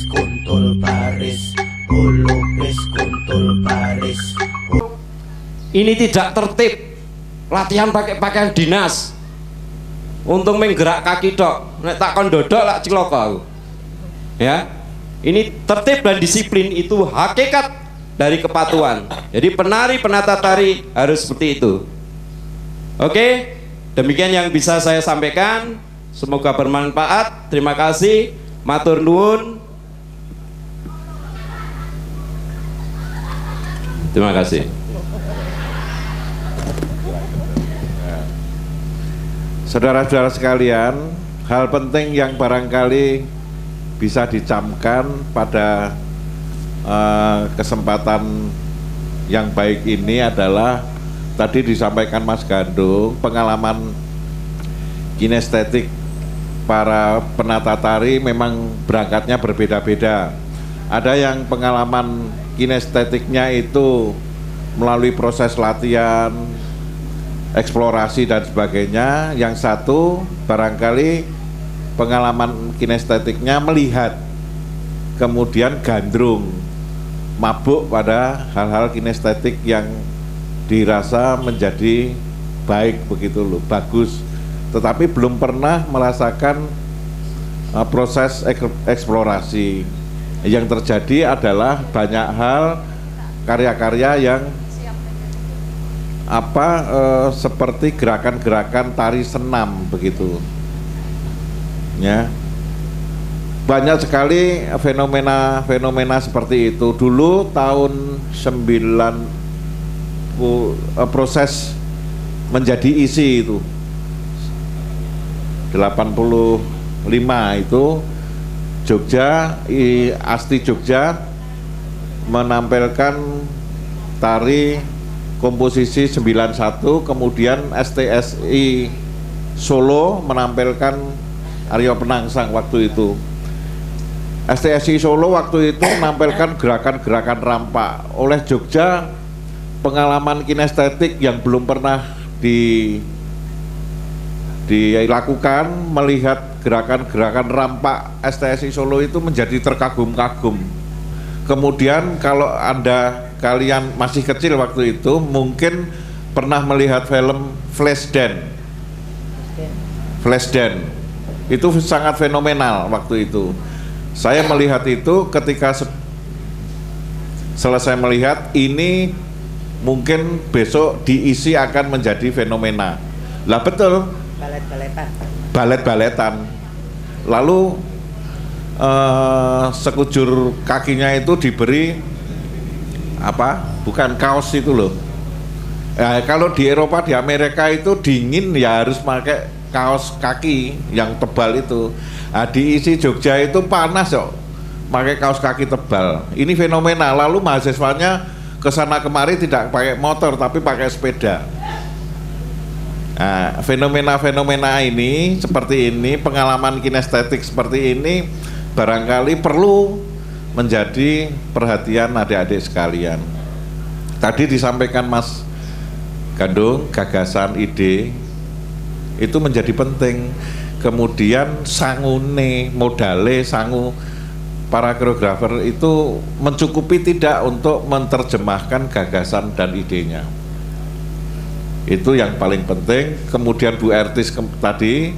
kuntul baris, hulubis kuntul baris. Ini tidak tertib. Latihan pakai pakaian dinas. Untung menggerak kaki tok. Nek tak kon dodok lak cilaka aku. Ya. Ini tertib dan disiplin itu hakikat dari kepatuhan. Jadi penari penata tari harus seperti itu. Oke, demikian yang bisa saya sampaikan. Semoga bermanfaat. Terima kasih. Matur nuwun. Terima kasih. Saudara-saudara sekalian, hal penting yang barangkali bisa dicamkan pada kesempatan yang baik ini adalah tadi disampaikan Mas Gandung, pengalaman kinestetik para penata tari memang berangkatnya berbeda-beda. Ada yang pengalaman kinestetiknya itu melalui proses latihan, eksplorasi dan sebagainya. Yang satu barangkali pengalaman kinestetiknya melihat, kemudian gandrung, mabuk pada hal-hal kinestetik yang dirasa menjadi baik begitu loh, bagus, tetapi belum pernah merasakan proses eksplorasi. Yang terjadi adalah banyak hal karya-karya yang seperti gerakan-gerakan tari senam begitu ya. Banyak sekali fenomena seperti itu. Dulu tahun 90 proses menjadi isi itu 85 itu Jogja, Asti Jogja menampilkan tari komposisi 91, kemudian STSI Solo menampilkan Aryo Penangsang waktu itu. STSI Solo waktu itu menampilkan gerakan-gerakan rampak. Oleh Jogja, pengalaman kinestetik yang belum pernah dilakukan, melihat gerakan-gerakan rampak STSI Solo itu menjadi terkagum-kagum. Kemudian kalau kalian masih kecil waktu itu mungkin pernah melihat film Flashdance. Itu sangat fenomenal waktu itu. Saya melihat itu ketika selesai melihat ini, mungkin besok diisi akan menjadi fenomena. Lah betul, balet-baletan. Lalu sekujur kakinya itu diberi bukan kaos itu loh. Kalau di Eropa, di Amerika itu dingin ya harus pakai kaos kaki yang tebal itu. Di Jogja itu panas kok, pakai kaos kaki tebal. Ini fenomena. Lalu mahasiswanya kesana kemari tidak pakai motor tapi pakai sepeda. Nah, fenomena-fenomena ini seperti ini, pengalaman kinestetik seperti ini barangkali perlu menjadi perhatian adik-adik sekalian. Tadi disampaikan Mas Gandung, gagasan, ide itu menjadi penting. Kemudian sangune, modale, sangu para koreografer itu mencukupi tidak untuk menerjemahkan gagasan dan idenya. Itu yang paling penting. Kemudian Bu Ertis tadi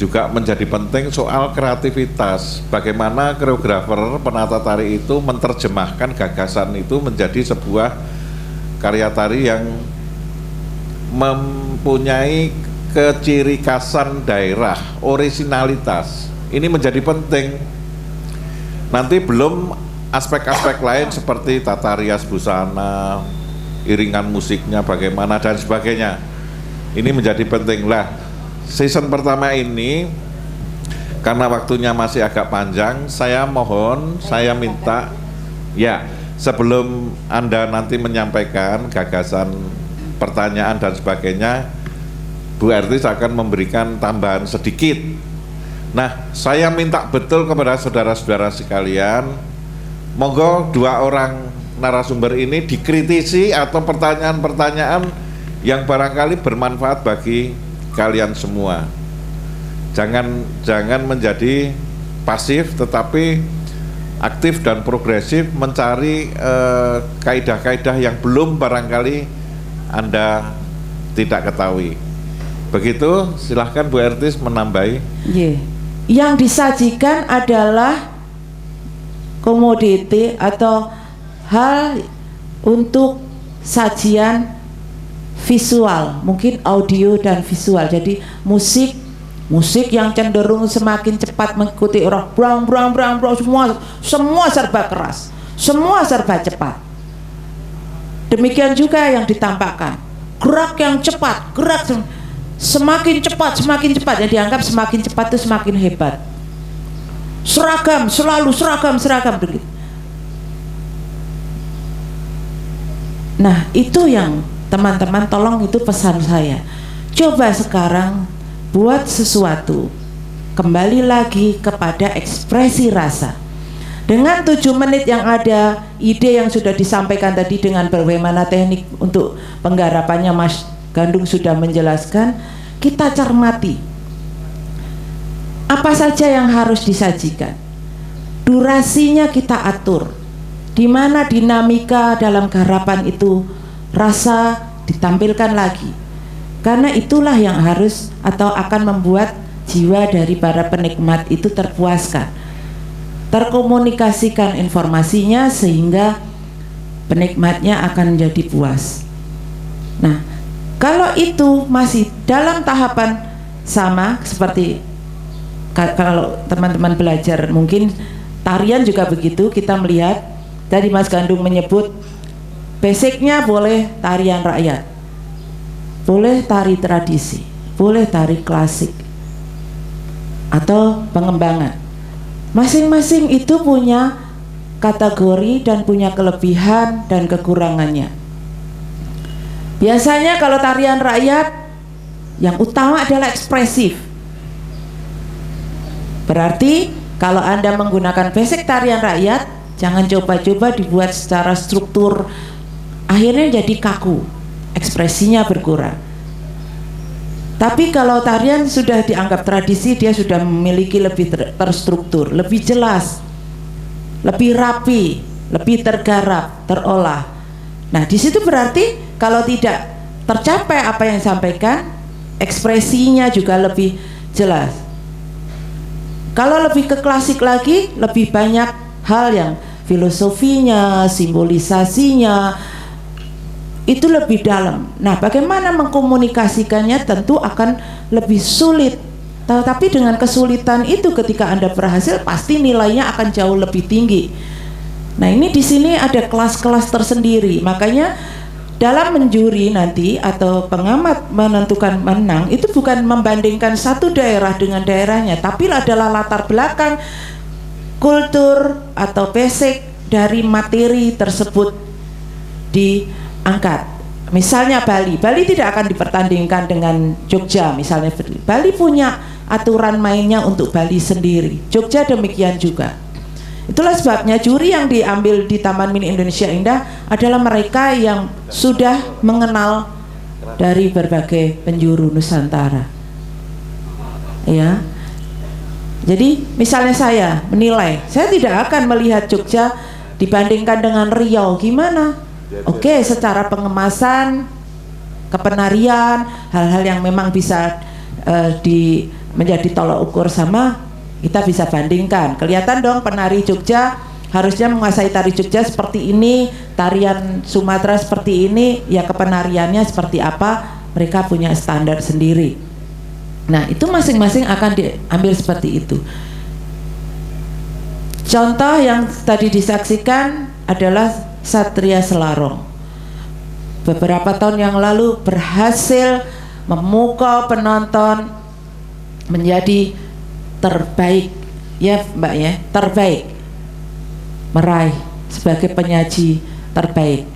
juga menjadi penting soal kreativitas. Bagaimana koreografer penata tari itu menerjemahkan gagasan itu menjadi sebuah karya tari yang mempunyai kecirikhasan daerah, orisinalitas. Ini menjadi penting. Nanti belum aspek-aspek lain seperti tata rias busana, iringan musiknya bagaimana dan sebagainya. Ini menjadi penting lah. Season pertama ini karena waktunya masih agak panjang, saya mohon, saya minta ya, sebelum Anda nanti menyampaikan gagasan, pertanyaan dan sebagainya, Bu Ertis akan memberikan tambahan sedikit. Nah, saya minta betul kepada saudara-saudara sekalian, monggo dua orang narasumber ini dikritisi atau pertanyaan-pertanyaan yang barangkali bermanfaat bagi kalian semua. Jangan menjadi pasif, tetapi aktif dan progresif mencari kaidah-kaidah yang belum barangkali Anda tidak ketahui. Begitu, silahkan Bu Ertis menambahi. Yang disajikan adalah komoditi atau hal untuk sajian visual, mungkin audio dan visual. Jadi musik yang cenderung semakin cepat mengikuti orang, brang, semua serba keras, semua serba cepat. Demikian juga yang ditampakkan, gerak yang cepat, semakin cepat, yang dianggap semakin cepat itu semakin hebat. Seragam, selalu seragam begitu. Nah, itu yang teman-teman tolong, itu pesan saya. Coba sekarang buat sesuatu, kembali lagi kepada ekspresi rasa. Dengan 7 menit yang ada, ide yang sudah disampaikan tadi dengan bagaimana teknik untuk penggarapannya Mas Gandung sudah menjelaskan, kita cermati apa saja yang harus disajikan, durasinya kita atur, di mana dinamika dalam garapan itu rasa ditampilkan lagi, karena itulah yang harus atau akan membuat jiwa dari para penikmat itu terpuaskan, terkomunikasikan informasinya sehingga penikmatnya akan menjadi puas. Nah, kalau itu masih dalam tahapan sama seperti kalau teman-teman belajar, mungkin tarian juga begitu, kita melihat tadi Mas Gandung menyebut basicnya boleh tarian rakyat, boleh tari tradisi, boleh tari klasik, atau pengembangan. Masing-masing itu punya kategori dan punya kelebihan dan kekurangannya. Biasanya kalau tarian rakyat yang utama adalah ekspresif. Berarti kalau Anda menggunakan basic tarian rakyat, jangan coba-coba dibuat secara struktur, akhirnya jadi kaku, ekspresinya berkurang. Tapi kalau tarian sudah dianggap tradisi, dia sudah memiliki lebih terstruktur, lebih jelas, lebih rapi, lebih tergarap, terolah. Nah, di situ berarti kalau tidak tercapai apa yang disampaikan, ekspresinya juga lebih jelas. Kalau lebih ke klasik lagi, lebih banyak hal yang filosofinya, simbolisasinya itu lebih dalam. Nah, bagaimana mengkomunikasikannya tentu akan lebih sulit. Tetapi dengan kesulitan itu ketika Anda berhasil, pasti nilainya akan jauh lebih tinggi. Nah, ini di sini ada kelas-kelas tersendiri. Makanya dalam menjuri nanti atau pengamat menentukan menang itu bukan membandingkan satu daerah dengan daerahnya, tapi adalah latar belakang kultur atau basic dari materi tersebut diangkat. Misalnya Bali tidak akan dipertandingkan dengan Jogja misalnya. Bali punya aturan mainnya untuk Bali sendiri, Jogja demikian juga. Itulah sebabnya juri yang diambil di Taman Mini Indonesia Indah adalah mereka yang sudah mengenal dari berbagai penjuru Nusantara. Ya. Jadi misalnya saya menilai, saya tidak akan melihat Jogja dibandingkan dengan Riau, gimana? Oke, secara pengemasan, kepenarian, hal-hal yang memang bisa menjadi tolak ukur sama, kita bisa bandingkan. Kelihatan dong penari Jogja harusnya menguasai tari Jogja seperti ini, tarian Sumatera seperti ini, ya kepenariannya seperti apa, mereka punya standar sendiri. Nah, itu masing-masing akan diambil seperti itu. Contoh yang tadi disaksikan adalah Satria Selarong. Beberapa tahun yang lalu berhasil memukau penonton menjadi terbaik, ya Mbak ya, terbaik, meraih sebagai penyaji terbaik.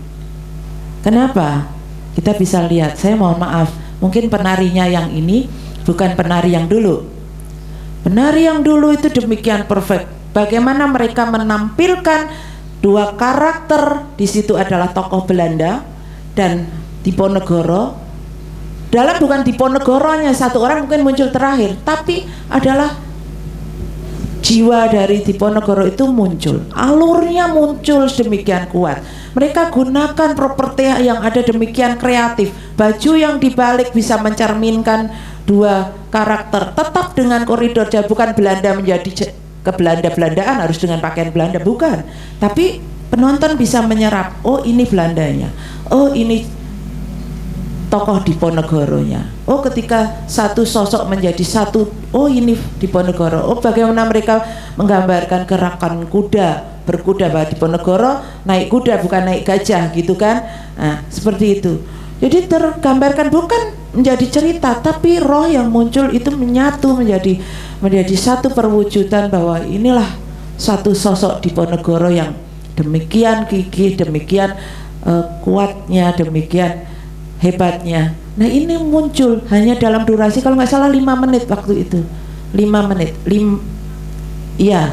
Kenapa? Kita bisa lihat, saya mohon maaf, mungkin penarinya yang ini bukan penari yang dulu. Penari yang dulu itu demikian perfect. Bagaimana mereka menampilkan dua karakter, di situ adalah tokoh Belanda dan Diponegoro. Dalam bukan Diponegoronya satu orang mungkin muncul terakhir, tapi adalah jiwa dari Diponegoro itu muncul, alurnya muncul sedemikian kuat. Mereka gunakan properti yang ada demikian kreatif, baju yang dibalik bisa mencerminkan dua karakter, tetap dengan koridor Jawa, bukan Belanda menjadi ke Belanda-Belandaan harus dengan pakaian Belanda, bukan, tapi penonton bisa menyerap, oh ini Belandanya, oh ini tokoh Diponegoronya, oh ketika satu sosok menjadi satu, oh ini Diponegoro, oh bagaimana mereka menggambarkan gerakan kuda, berkuda, bahwa Diponegoro naik kuda bukan naik gajah gitu kan. Nah seperti itu, jadi tergambarkan bukan menjadi cerita, tapi roh yang muncul itu menyatu menjadi satu perwujudan bahwa inilah satu sosok Diponegoro yang demikian gigih, demikian kuatnya, demikian hebatnya. Nah ini muncul hanya dalam durasi kalau nggak salah 5 menit waktu itu, 5 menit, iya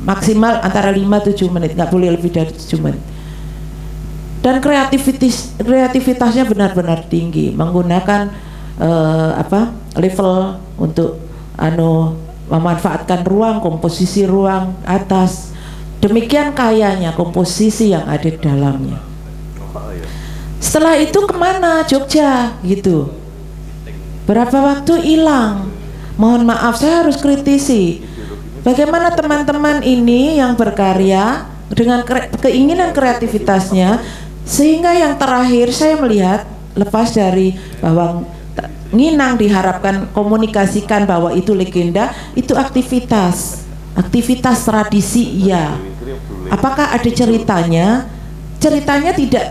maksimal antara 5-7 menit, nggak boleh lebih dari 7 menit. Dan kreativitasnya benar-benar tinggi, menggunakan level untuk memanfaatkan ruang, komposisi ruang atas, demikian kayanya komposisi yang ada di dalamnya. Setelah itu kemana Jogja gitu, berapa waktu hilang. Mohon maaf saya harus kritisi bagaimana teman-teman ini yang berkarya dengan keinginan kreativitasnya, sehingga yang terakhir saya melihat lepas dari bahwa Nginang diharapkan komunikasikan bahwa itu legenda, itu aktivitas tradisi, iya. Apakah ada ceritanya? Ceritanya tidak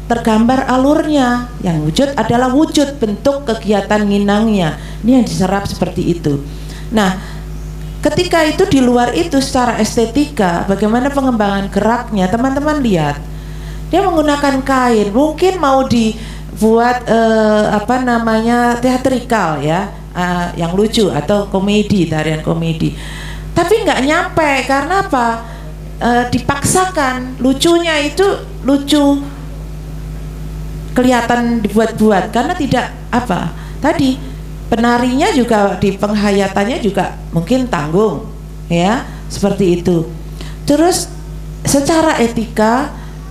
tergambar alurnya, yang wujud adalah wujud bentuk kegiatan nginangnya. Ini yang diserap seperti itu. Nah, ketika itu di luar itu secara estetika, bagaimana pengembangan geraknya, teman-teman lihat. Dia menggunakan kain, mungkin mau dibuat teatrikal ya, yang lucu atau komedi, tarian komedi. Tapi nggak nyampe, karena apa? Dipaksakan, lucunya itu lucu kelihatan dibuat-buat karena tidak tadi penarinya juga di penghayatannya juga mungkin tanggung ya, seperti itu. Terus secara etika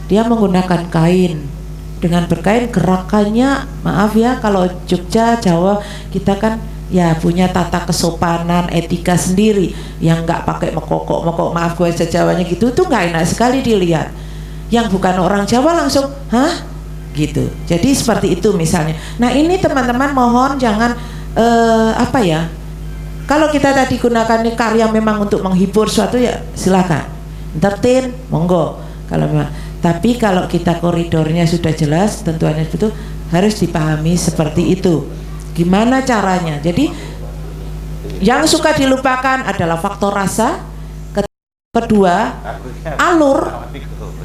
dia menggunakan kain, dengan berkain gerakannya, maaf ya kalau Jogja Jawa kita kan ya punya tata kesopanan etika sendiri yang nggak pakai mekokok, maaf gue Jawanya gitu, itu nggak enak sekali dilihat. Yang bukan orang Jawa langsung hah gitu. Jadi seperti itu misalnya. Nah ini teman-teman mohon jangan kalau kita tadi gunakan karya memang untuk menghibur suatu ya silakan, entertain monggo kalau memang. Tapi kalau kita koridornya sudah jelas, tentuannya itu harus dipahami seperti itu. Gimana caranya? Jadi yang suka dilupakan adalah faktor rasa, kedua alur.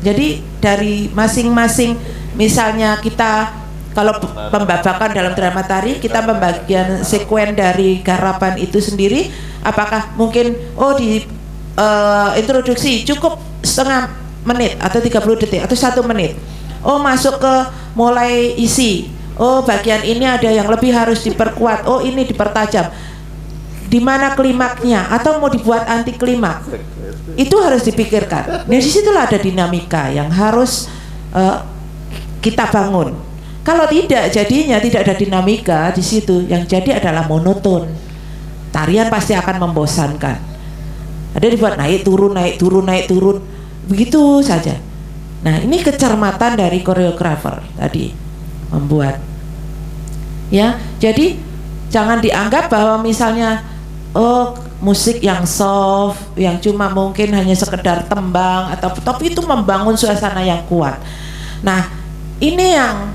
Jadi dari masing-masing, misalnya kita kalau pembabakan dalam drama tari, kita pembagian sekuen dari garapan itu sendiri, apakah mungkin di introduksi cukup setengah menit atau 30 detik atau 1 menit, masuk ke mulai isi, bagian ini ada yang lebih harus diperkuat, ini dipertajam, di mana klimaknya, atau mau dibuat anti klimaks, itu harus dipikirkan. Nah disitulah ada dinamika yang harus kita bangun. Kalau tidak, jadinya tidak ada dinamika di situ, yang jadi adalah monoton. Tarian pasti akan membosankan. Ada dibuat naik turun, begitu saja. Nah ini kecermatan dari koreografer tadi membuat. Ya, jadi jangan dianggap bahwa misalnya musik yang soft, yang cuma mungkin hanya sekedar tembang atau tapi itu membangun suasana yang kuat. Nah ini yang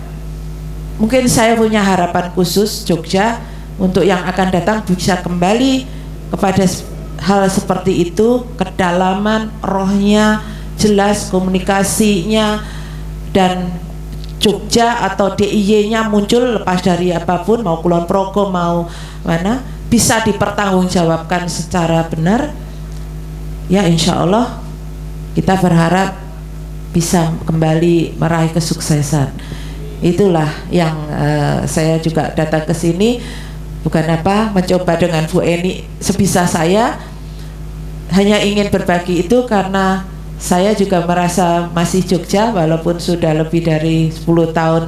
mungkin saya punya harapan khusus Jogja untuk yang akan datang bisa kembali kepada hal seperti itu, kedalaman rohnya jelas, komunikasinya, dan Jogja atau DIY-nya muncul lepas dari apapun, mau Kulon Progo mau mana, bisa dipertanggungjawabkan secara benar. Ya insya Allah kita berharap bisa kembali meraih kesuksesan. Itulah yang saya juga datang ke sini, bukan mencoba dengan Bu Eni sebisa saya hanya ingin berbagi itu karena saya juga merasa masih Jogja walaupun sudah lebih dari 10 tahun